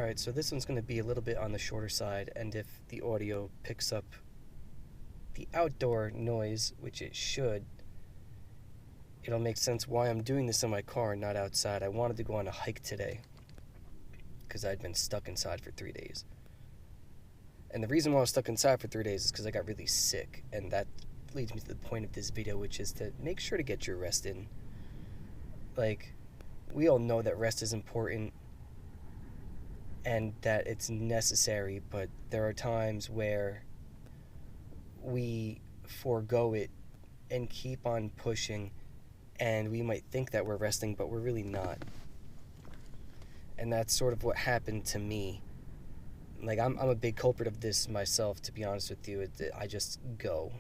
Alright, so this one's going to be a little bit on the shorter side, and if the audio picks up the outdoor noise, which it should, it'll make sense why I'm doing this in my car and not outside. I wanted to go on a hike today because I'd been stuck inside for 3 days. And the reason why I was stuck inside for 3 days is because I got really sick, and that leads me to the point of this video, which is to make sure to get your rest in. Like, we all know that rest is important and that it's necessary, but there are times where we forego it and keep on pushing, and we might think that we're resting, but we're really not. And that's sort of what happened to me. Like, I'm a big culprit of this myself, to be honest with you. I just go.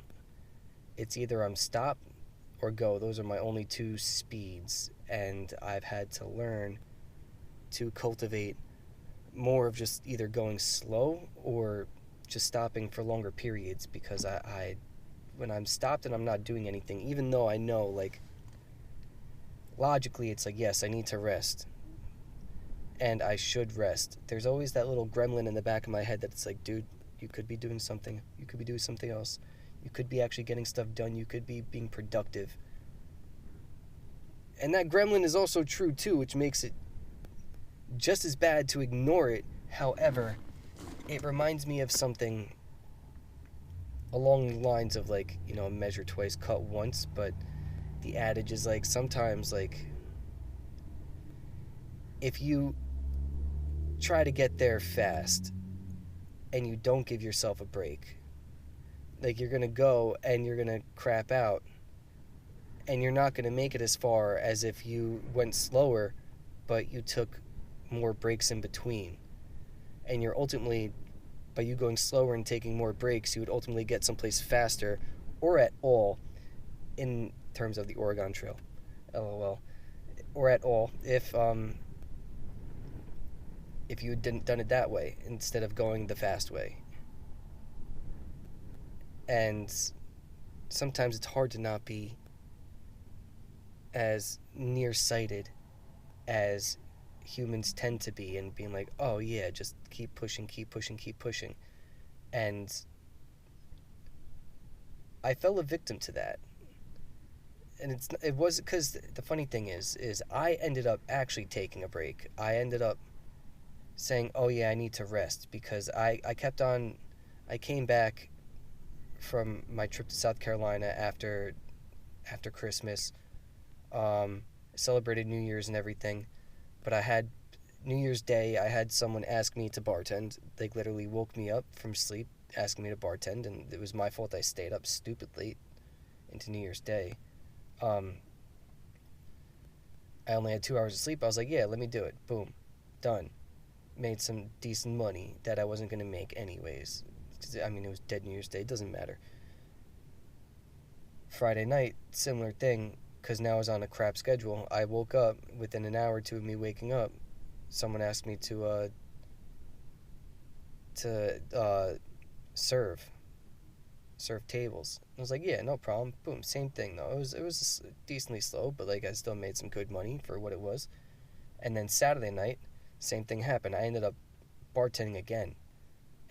It's either I'm stop or go. Those are my only two speeds, and I've had to learn to cultivate more of just either going slow or just stopping for longer periods, because I when I'm stopped and I'm not doing anything, even though I know, like, logically it's like, yes, I need to rest and I should rest, there's always that little gremlin in the back of my head that's like, dude, you could be doing something, you could be doing something else, you could be actually getting stuff done, you could be being productive. And that gremlin is also true too, which makes it just as bad to ignore it. However, it reminds me of something along the lines of, like, measure twice, cut once, but the adage is, like, sometimes, like, if you try to get there fast and you don't give yourself a break, like, you're gonna go and you're gonna crap out, and you're not gonna make it as far as if you went slower but you took more breaks in between. And you're ultimately, by you going slower and taking more breaks, you would ultimately get someplace faster, or at all, in terms of the Oregon Trail, lol, or at all, if you didn't done it that way instead of going the fast way. And sometimes it's hard to not be as nearsighted as humans tend to be, and being like, oh yeah, just keep pushing, keep pushing, keep pushing. And I fell a victim to that. And it was because the funny thing is I ended up actually taking a break. I ended up saying, oh yeah, I need to rest, because I came back from my trip to South Carolina after Christmas, celebrated New Year's and everything. But I had New Year's Day, I had someone ask me to bartend. They literally woke me up from sleep asking me to bartend, and it was my fault I stayed up stupid late into New Year's Day. I only had 2 hours of sleep. I was like, yeah, let me do it. Boom. Done. Made some decent money that I wasn't going to make anyways. I mean, it was dead New Year's Day. It doesn't matter. Friday night, similar thing. Because now I was on a crap schedule. I woke up, within an hour or two of me waking up, someone asked me to serve tables. I was like, yeah, no problem. Boom, same thing though. It was decently slow, but, like, I still made some good money for what it was. And then Saturday night, same thing happened. I ended up bartending again,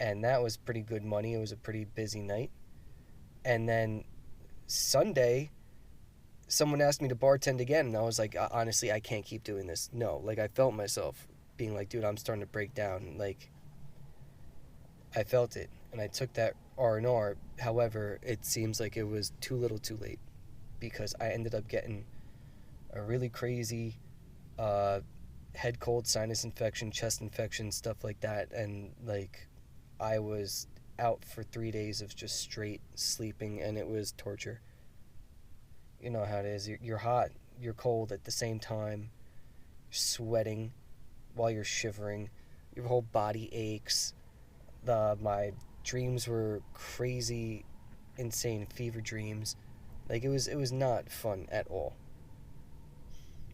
and that was pretty good money. It was a pretty busy night. And then Sunday, someone asked me to bartend again, and I was like, honestly, I can't keep doing this. No, like, I felt myself being like, dude, I'm starting to break down. Like, I felt it, and I took that R&R. However, it seems like it was too little too late, because I ended up getting a really crazy head cold, sinus infection, chest infection, stuff like that, and, like, I was out for 3 days of just straight sleeping, and it was torture. You know how it is. You're hot, you're cold at the same time, you're sweating while you're shivering, your whole body aches. My dreams were crazy, insane fever dreams. Like, it was not fun at all.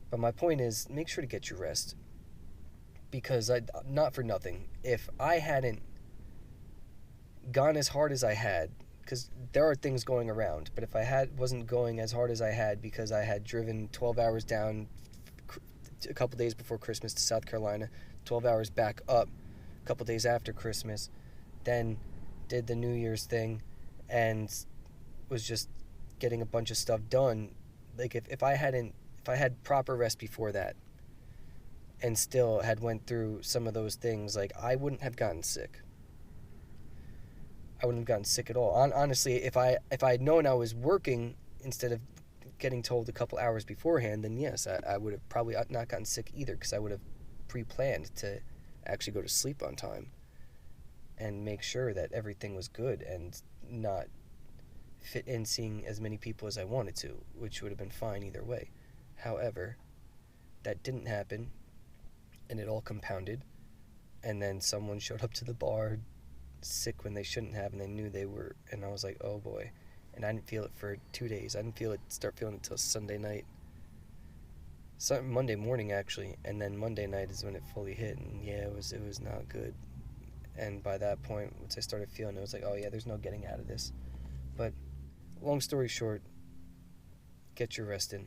But my point is, make sure to get your rest, because not for nothing, if I hadn't gone as hard as I had, because there are things going around, but if I wasn't going as hard as I had because I had driven 12 hours down a couple days before Christmas to South Carolina, 12 hours back up a couple days after Christmas, then did the New Year's thing, and was just getting a bunch of stuff done. Like if I hadn't, if I had proper rest before that, and still had went through some of those things, like I wouldn't have gotten sick. I wouldn't have gotten sick at all. Honestly, if I had known I was working instead of getting told a couple hours beforehand, then yes, I would have probably not gotten sick either, because I would have pre-planned to actually go to sleep on time and make sure that everything was good and not fit in seeing as many people as I wanted to, which would have been fine either way. However, that didn't happen, and it all compounded, and then someone showed up to the bar sick when they shouldn't have, and they knew they were, and I was like, oh boy. And I didn't feel it for 2 days. I didn't start feeling it until Sunday night. Monday morning actually, and then Monday night is when it fully hit, and yeah, it was not good. And by that point, once I started feeling it, was like, oh yeah, there's no getting out of this. But long story short, get your rest in.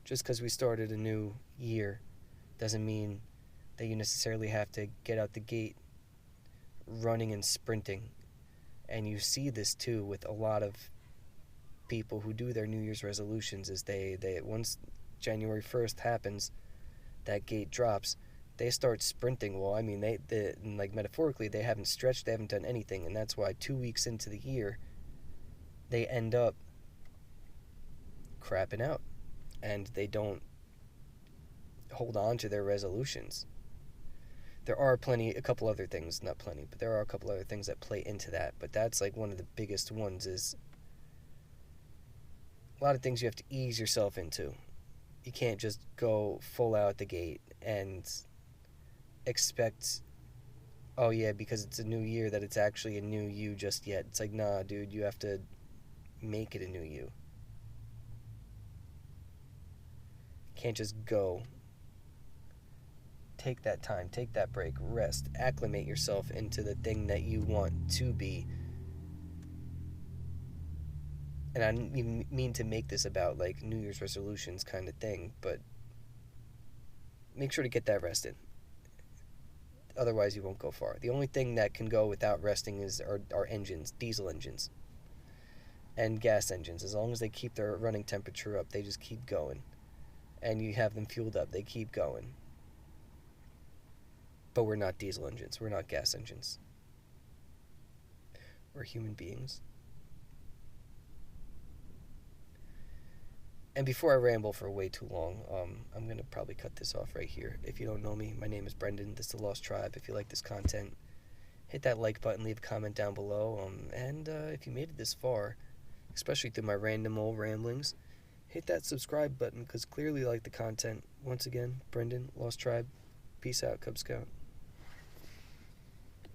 Just because we started a new year doesn't mean that you necessarily have to get out the gate running and sprinting. And you see this too with a lot of people who do their New Year's resolutions, is they once January 1st happens, that gate drops, they start sprinting. Well, I mean, they like metaphorically, they haven't stretched, they haven't done anything, and that's why 2 weeks into the year, they end up crapping out, and they don't hold on to their resolutions. There are a couple other things, not plenty, but there are a couple other things that play into that, but that's like one of the biggest ones. Is a lot of things you have to ease yourself into. You can't just go full out the gate and expect, oh yeah, because it's a new year, that it's actually a new you just yet. It's like, nah, dude, you have to make it a new you. Can't just go. Take that time, take that break, rest, acclimate yourself into the thing that you want to be. And I didn't even mean to make this about like New Year's resolutions kind of thing, but make sure to get that rest in. Otherwise, you won't go far. The only thing that can go without resting is our engines, diesel engines, and gas engines. As long as they keep their running temperature up, they just keep going. And you have them fueled up, they keep going. But we're not diesel engines. We're not gas engines. We're human beings. And before I ramble for way too long, I'm going to probably cut this off right here. If you don't know me, my name is Brendan. This is The Lost Tribe. If you like this content, hit that like button, leave a comment down below. And if you made it this far, especially through my random old ramblings, hit that subscribe button, because clearly you like the content. Once again, Brendan, Lost Tribe. Peace out, Cub Scout.